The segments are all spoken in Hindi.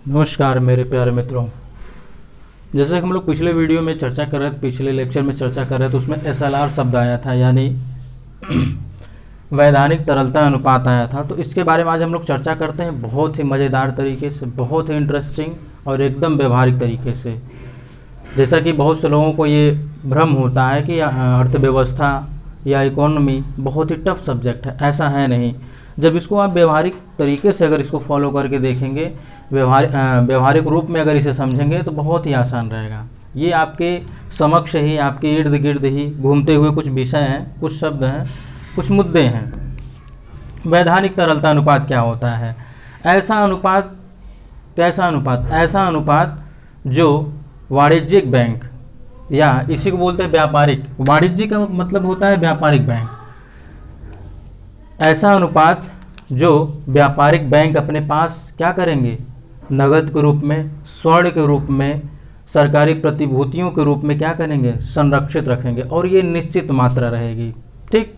नमस्कार मेरे प्यारे मित्रों। जैसे कि हम लोग पिछले वीडियो में चर्चा कर रहे थे, पिछले लेक्चर में चर्चा कर रहे थे, उसमें एसएलआर शब्द आया था, यानी वैधानिक तरलता अनुपात आया था। तो इसके बारे में आज हम लोग चर्चा करते हैं बहुत ही मज़ेदार तरीके से, बहुत ही इंटरेस्टिंग और एकदम व्यवहारिक तरीके से। जैसा कि बहुत से लोगों को ये भ्रम होता है कि अर्थव्यवस्था या इकोनॉमी बहुत ही टफ सब्जेक्ट है, ऐसा है नहीं। जब इसको आप व्यवहारिक तरीके से अगर इसको फॉलो करके देखेंगे, व्यवहारिक रूप में अगर इसे समझेंगे तो बहुत ही आसान रहेगा। ये आपके समक्ष ही, आपके इर्द गिर्द ही घूमते हुए कुछ विषय हैं, कुछ शब्द हैं, कुछ मुद्दे हैं। वैधानिक तरलता अनुपात क्या होता है? ऐसा अनुपात, कैसा अनुपात? ऐसा अनुपात जो वाणिज्यिक बैंक, या इसी को बोलते हैं व्यापारिक, वाणिज्यिक का मतलब होता है व्यापारिक बैंक। ऐसा अनुपात जो व्यापारिक बैंक अपने पास क्या करेंगे, नगद के रूप में, स्वर्ण के रूप में, सरकारी प्रतिभूतियों के रूप में क्या करेंगे, संरक्षित रखेंगे। और ये निश्चित मात्रा रहेगी, ठीक।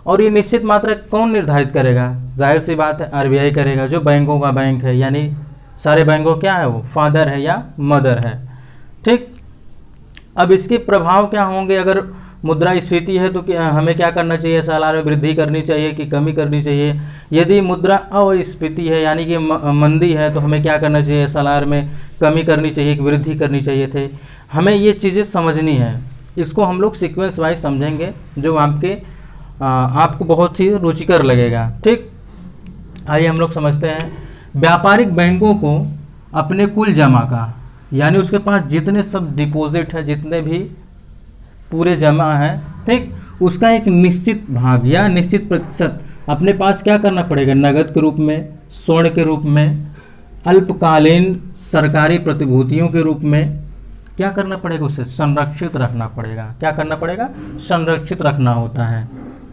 और ये निश्चित मात्रा कौन निर्धारित करेगा? जाहिर सी बात है, आरबीआई करेगा, जो बैंकों का बैंक है, यानी सारे बैंकों क्या है, वो फादर है या मदर है, ठीक। अब इसके प्रभाव क्या होंगे? अगर मुद्रास्फीति है तो हमें क्या करना चाहिए? एसएलआर में वृद्धि करनी चाहिए कि कमी करनी चाहिए? यदि मुद्रा अस्फीति है यानी कि मंदी है तो हमें क्या करना चाहिए? एसएलआर में कमी करनी चाहिए कि वृद्धि करनी चाहिए थे? हमें ये चीज़ें समझनी है। इसको हम लोग सीक्वेंस वाइज समझेंगे, जो आपको बहुत ही रुचिकर लगेगा, ठीक। आइए हम लोग समझते हैं। व्यापारिक बैंकों को अपने कुल जमा का, यानी उसके पास जितने सब डिपॉजिट है, जितने भी पूरे जमा है, ठीक, उसका एक निश्चित भाग या निश्चित प्रतिशत अपने पास क्या करना पड़ेगा? नगद के रूप में, स्वर्ण के रूप में, अल्पकालीन सरकारी प्रतिभूतियों के रूप में क्या करना पड़ेगा? उसे संरक्षित रखना पड़ेगा। क्या करना पड़ेगा? संरक्षित रखना होता है,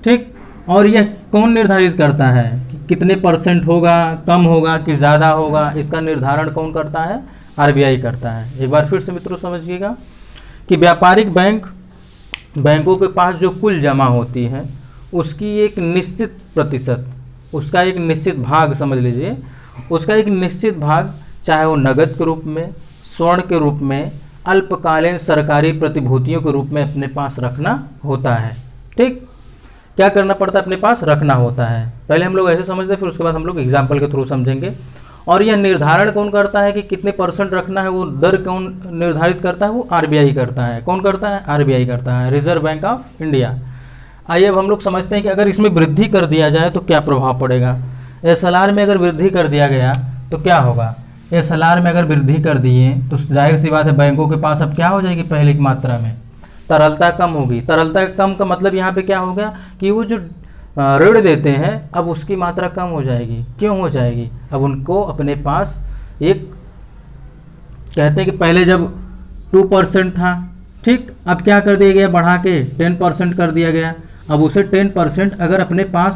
ठीक। और यह कौन निर्धारित करता है कि कितने परसेंट होगा, कम होगा कि ज़्यादा होगा? इसका निर्धारण कौन करता है? आरबीआई करता है। एक बार फिर से मित्रों समझिएगा कि व्यापारिक बैंकों के पास जो कुल जमा होती है उसकी एक निश्चित प्रतिशत, उसका एक निश्चित भाग, समझ लीजिए, उसका एक निश्चित भाग, चाहे वो नगद के रूप में, स्वर्ण के रूप में, अल्पकालीन सरकारी प्रतिभूतियों के रूप में अपने पास रखना होता है, ठीक। क्या करना पड़ता है? अपने पास रखना होता है। पहले हम लोग ऐसे समझते हैं, फिर उसके बाद हम लोग एग्जाम्पल के थ्रू समझेंगे। और यह निर्धारण कौन करता है कि कितने परसेंट रखना है? वो दर कौन निर्धारित करता है? वो आरबीआई करता है। कौन करता है? आरबीआई करता है, रिजर्व बैंक ऑफ इंडिया। आइए अब हम लोग समझते हैं कि अगर इसमें वृद्धि कर दिया जाए तो क्या प्रभाव पड़ेगा। एसएलआर में अगर वृद्धि कर दिया गया तो क्या होगा? एसएलआर में अगर वृद्धि कर दिए तो जाहिर सी बात है, बैंकों के पास अब क्या हो जाएगी? पहले की मात्रा में तरलता कम होगी। तरलता कम का मतलब यहाँ पे क्या हो गया कि वो जो ऋण देते हैं अब उसकी मात्रा कम हो जाएगी। क्यों हो जाएगी? अब उनको अपने पास एक, कहते हैं कि पहले जब 2% था, ठीक, अब क्या कर दिया गया? बढ़ा के 10% कर दिया गया। अब उसे 10% अगर अपने पास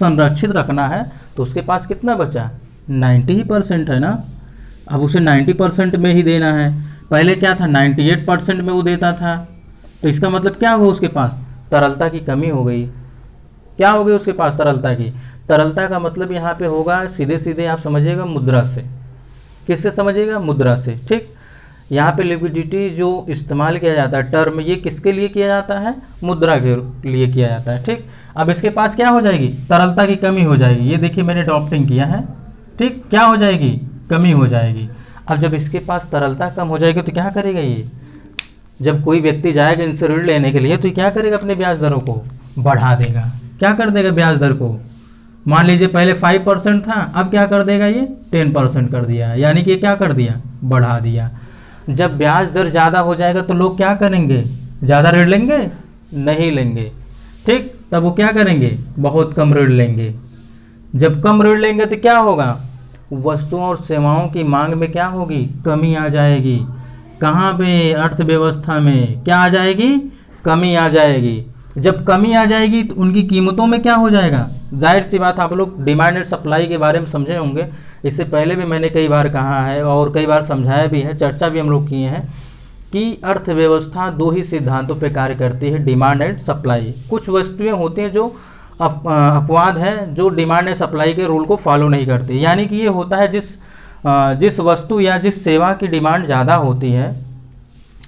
संरक्षित रखना है तो उसके पास कितना बचा? 90% है ना। अब उसे 90% में ही देना है। पहले क्या था? 98% में वो देता था। तो इसका मतलब क्या हुआ? उसके पास तरलता की कमी हो गई। क्या हो गई उसके पास? तरलता की। तरलता का मतलब यहाँ पे होगा, सीधे सीधे आप समझिएगा, मुद्रा से। किससे समझिएगा? मुद्रा से, ठीक। यहाँ पे लिक्विडिटी जो इस्तेमाल किया जाता है, टर्म, ये किसके लिए किया जाता है? मुद्रा के लिए किया जाता है, ठीक। अब इसके पास क्या हो जाएगी? तरलता की कमी हो जाएगी। ये देखिए मैंने ड्राफ्टिंग किया है, ठीक। क्या हो जाएगी? कमी हो जाएगी। अब जब इसके पास तरलता कम हो जाएगी तो क्या करेगा ये? जब कोई व्यक्ति जाएगा इनसे ऋण लेने के लिए तो क्या करेगा? अपने ब्याज दरों को बढ़ा देगा। क्या कर देगा? ब्याज दर को, मान लीजिए पहले 5% था, अब क्या कर देगा? ये 10% कर दिया, यानी कि क्या कर दिया? बढ़ा दिया। जब ब्याज दर ज़्यादा हो जाएगा तो लोग क्या करेंगे? ज़्यादा ऋण लेंगे? नहीं लेंगे, ठीक। तब वो क्या करेंगे? बहुत कम ऋण लेंगे। जब कम ऋण लेंगे तो क्या होगा? वस्तुओं और सेवाओं की मांग में क्या होगी? कमी आ जाएगी। कहाँ पे? अर्थव्यवस्था में क्या आ जाएगी? कमी आ जाएगी। जब कमी आ जाएगी तो उनकी कीमतों में क्या हो जाएगा? जाहिर सी बात, आप लोग डिमांड एंड सप्लाई के बारे में समझे होंगे। इससे पहले भी मैंने कई बार कहा है और कई बार समझाया भी है, चर्चा भी हम लोग किए हैं कि अर्थव्यवस्था 2 ही सिद्धांतों पर कार्य करती है, डिमांड एंड सप्लाई। कुछ वस्तुएं होती हैं जो अपवाद है, जो डिमांड एंड सप्लाई के रूल को फॉलो नहीं करती। यानी कि ये होता है जिस जिस वस्तु या जिस सेवा की डिमांड ज़्यादा होती है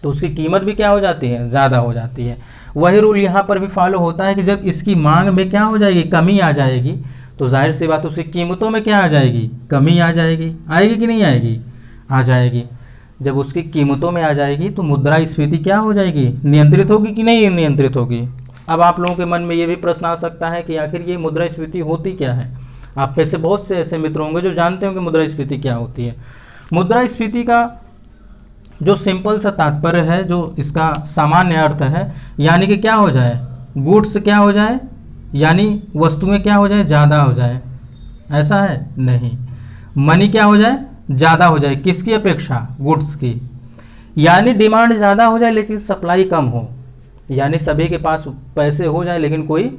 तो उसकी कीमत भी क्या हो जाती है, ज़्यादा हो जाती है। वही रूल यहाँ पर भी फॉलो होता है कि जब इसकी मांग में क्या हो जाएगी, कमी आ जाएगी, तो जाहिर सी बात उसकी कीमतों में क्या आ जाएगी, कमी आ जाएगी। आएगी कि नहीं आएगी, आ जाएगी। जब उसकी कीमतों में आ जाएगी तो मुद्रास्फीति क्या हो जाएगी, नियंत्रित होगी कि नहीं नियंत्रित होगी। अब आप लोगों के मन में ये भी प्रश्न आ सकता है कि आखिर ये मुद्रास्फीति होती क्या है। आप में से बहुत से ऐसे मित्र होंगे जो जानते होंगे मुद्रास्फीति क्या होती है। मुद्रास्फीति का जो सिंपल सा तात्पर्य है, जो इसका सामान्य अर्थ है, यानी कि क्या हो जाए, गुड्स क्या हो जाए, यानी वस्तुएं क्या हो जाए, ज़्यादा हो जाए, ऐसा है नहीं। मनी क्या हो जाए, ज़्यादा हो जाए, किसकी अपेक्षा, गुड्स की। यानी डिमांड ज़्यादा हो जाए लेकिन सप्लाई कम हो, यानी सभी के पास पैसे हो जाए लेकिन कोई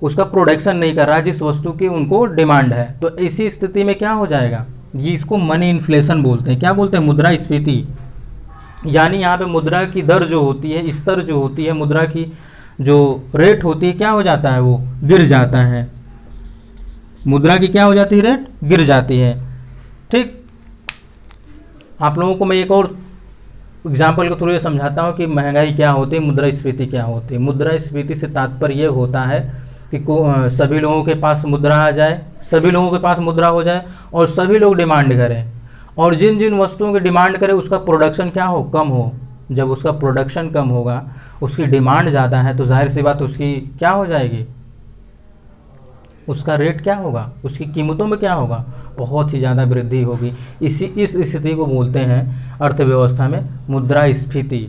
उसका प्रोडक्शन नहीं कर रहा जिस वस्तु की उनको डिमांड है। तो इसी स्थिति में क्या हो जाएगा, ये इसको मनी इन्फ्लेशन बोलते हैं। क्या बोलते हैं, मुद्रास्फीति। यानी यहाँ पे मुद्रा की दर जो होती है, स्तर जो होती है, मुद्रा की जो रेट होती है, क्या हो जाता है, वो गिर जाता है। मुद्रा की क्या हो जाती है, रेट गिर जाती है। ठीक, आप लोगों को मैं एक और एग्जाम्पल के थ्रू ये समझाता हूँ कि महंगाई क्या होती है, मुद्रास्फीति क्या होती है। मुद्रास्फीति से तात्पर्य ये होता है कि सभी लोगों के पास मुद्रा आ जाए, सभी लोगों के पास मुद्रा हो जाए और सभी लोग डिमांड करें, और जिन जिन वस्तुओं की डिमांड करें उसका प्रोडक्शन क्या हो, कम हो। जब उसका प्रोडक्शन कम होगा, उसकी डिमांड ज़्यादा है, तो जाहिर सी बात उसकी क्या हो जाएगी, उसका रेट क्या होगा, उसकी कीमतों में क्या होगा, बहुत ही ज़्यादा वृद्धि होगी। इस स्थिति को बोलते हैं अर्थव्यवस्था में मुद्रास्फीति।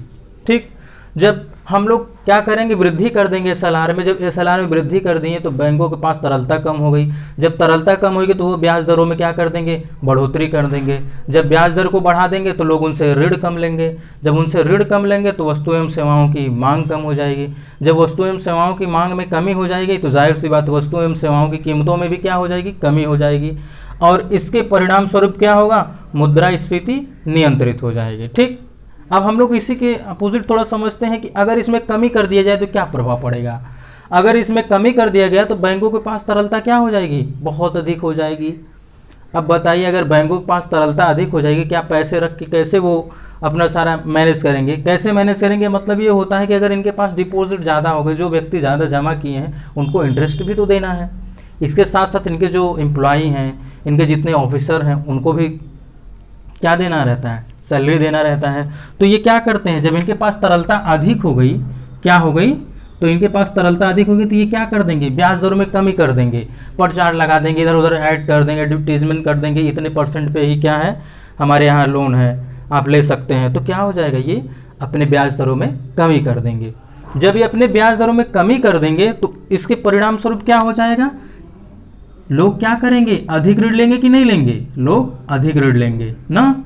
ठीक, जब हम लोग क्या करेंगे, वृद्धि कर देंगे एसएलआर में। जब एसएलआर में वृद्धि कर दिए तो बैंकों के पास तरलता कम हो गई। जब तरलता कम होगी तो वो ब्याज दरों में क्या कर देंगे, बढ़ोतरी कर देंगे। जब ब्याज दर को बढ़ा देंगे तो लोग उनसे ऋण कम लेंगे। जब उनसे ऋण कम लेंगे तो वस्तु एवं सेवाओं की मांग कम हो जाएगी। जब वस्तु एवं सेवाओं की मांग में कमी हो जाएगी तो जाहिर सी बात वस्तु एवं सेवाओं की कीमतों में भी क्या हो जाएगी, कमी हो जाएगी। और इसके परिणाम स्वरूप क्या होगा, मुद्रास्फीति नियंत्रित हो जाएगी। ठीक, अब हम लोग इसी के अपोजिट थोड़ा समझते हैं कि अगर इसमें कमी कर दिया जाए तो क्या प्रभाव पड़ेगा। अगर इसमें कमी कर दिया गया तो बैंकों के पास तरलता क्या हो जाएगी, बहुत अधिक हो जाएगी। अब बताइए, अगर बैंकों के पास तरलता अधिक हो जाएगी, क्या पैसे रख के कैसे वो अपना सारा मैनेज करेंगे, कैसे मैनेज करेंगे। मतलब ये होता है कि अगर इनके पास डिपॉजिट ज़्यादा हो गए, जो व्यक्ति ज़्यादा जमा किए हैं उनको इंटरेस्ट भी तो देना है। इसके साथ साथ इनके जो एम्प्लॉई हैं, इनके जितने ऑफिसर हैं, उनको भी क्या देना रहता है, सैलरी देना रहता है। तो ये क्या करते हैं, जब इनके पास तरलता अधिक हो गई, क्या हो गई, तो इनके पास तरलता अधिक होगी तो ये क्या कर देंगे, ब्याज दरों में कमी कर देंगे, प्रचार लगा देंगे, इधर उधर ऐड कर देंगे, एडवर्टीजमेंट कर देंगे, इतने % पे ही क्या है हमारे यहाँ लोन है, आप ले सकते हैं। तो क्या हो जाएगा, ये अपने ब्याज दरों में कमी कर देंगे। जब ये अपने ब्याज दरों में कमी कर देंगे तो इसके परिणाम स्वरूप क्या हो जाएगा, लोग क्या करेंगे, अधिक ऋण लेंगे कि नहीं लेंगे, लोग अधिक ऋण लेंगे ना।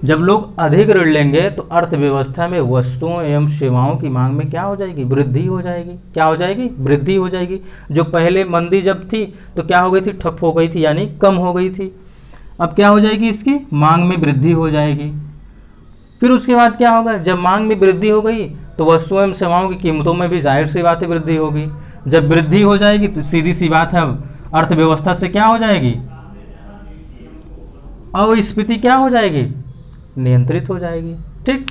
जब लोग अधिक ऋण लेंगे तो अर्थव्यवस्था में वस्तुओं एवं सेवाओं की मांग में क्या हो जाएगी, वृद्धि हो जाएगी। क्या हो जाएगी, वृद्धि हो जाएगी। जो पहले मंदी जब थी तो क्या हो गई थी, ठप हो गई थी, यानी कम हो गई थी। अब क्या हो जाएगी, इसकी मांग में वृद्धि हो जाएगी। फिर उसके बाद क्या होगा, जब मांग में वृद्धि हो गई तो वस्तुओं एवं सेवाओं की कीमतों में भी जाहिर सी बात है वृद्धि होगी। जब वृद्धि हो जाएगी तो सीधी सी बात है, अब अर्थव्यवस्था से क्या हो जाएगी, अस्फीति क्या हो जाएगी, नियंत्रित हो जाएगी। ठीक,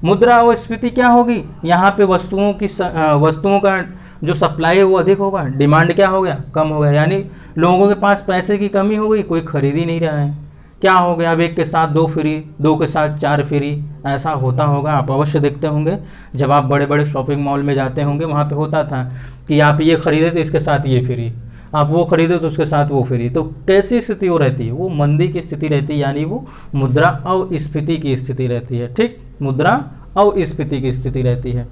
मुद्रा अस्फीति क्या होगी, यहाँ पे वस्तुओं का जो सप्लाई है वो अधिक होगा, डिमांड क्या हो गया, कम हो गया, यानी लोगों के पास पैसे की कमी हो गई, कोई खरीद ही नहीं रहा है। क्या हो गया, अब एक के साथ 2 फ्री, 2 के साथ 4 फ्री, ऐसा होता होगा, आप अवश्य देखते होंगे। जब आप बड़े बड़े शॉपिंग मॉल में जाते होंगे वहाँ पे होता था कि आप ये खरीदे तो इसके साथ ये फ्री, आप वो खरीदो तो उसके साथ वो फ्री। तो कैसी स्थिति हो रहती है, वो मंदी की स्थिति रहती है, यानी वो मुद्रा अस्फीति की स्थिति रहती है। ठीक, मुद्रा अस्फीति की स्थिति रहती है।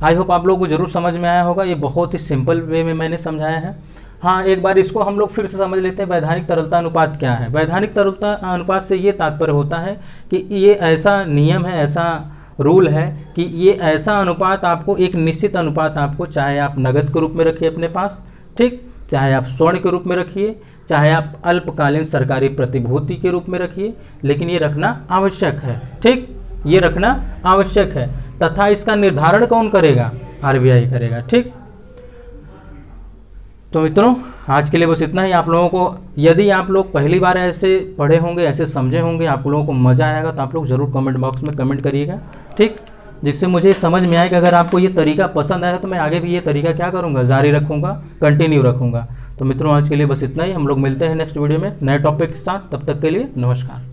आई होप आप लोगों को जरूर समझ में आया होगा। ये बहुत ही सिंपल वे में मैंने समझाया है। हाँ, एक बार इसको हम लोग फिर से समझ लेते हैं, वैधानिक तरलता अनुपात क्या है। वैधानिक तरलता अनुपात से ये तात्पर्य होता है कि ये ऐसा नियम है, ऐसा रूल है कि ये ऐसा अनुपात आपको, एक निश्चित अनुपात आपको, चाहे आप नगद के रूप में रखिए अपने पास, ठीक, चाहे आप स्वर्ण के रूप में रखिए, चाहे आप अल्पकालीन सरकारी प्रतिभूति के रूप में रखिए, लेकिन ये रखना आवश्यक है। ठीक, ये रखना आवश्यक है। तथा इसका निर्धारण कौन करेगा, आरबीआई करेगा। ठीक, तो मित्रों आज के लिए बस इतना ही। आप लोगों को यदि आप लोग पहली बार ऐसे पढ़े होंगे, ऐसे समझे होंगे, आप लोगों को मज़ा आएगा तो आप लोग ज़रूर कमेंट बॉक्स में कमेंट करिएगा, ठीक, जिससे मुझे समझ में आए कि अगर आपको ये तरीका पसंद आया तो मैं आगे भी ये तरीका क्या करूँगा, जारी रखूँगा, कंटिन्यू रखूँगा। तो मित्रों आज के लिए बस इतना ही। हम लोग मिलते हैं नेक्स्ट वीडियो में नए टॉपिक के साथ। तब तक के लिए नमस्कार।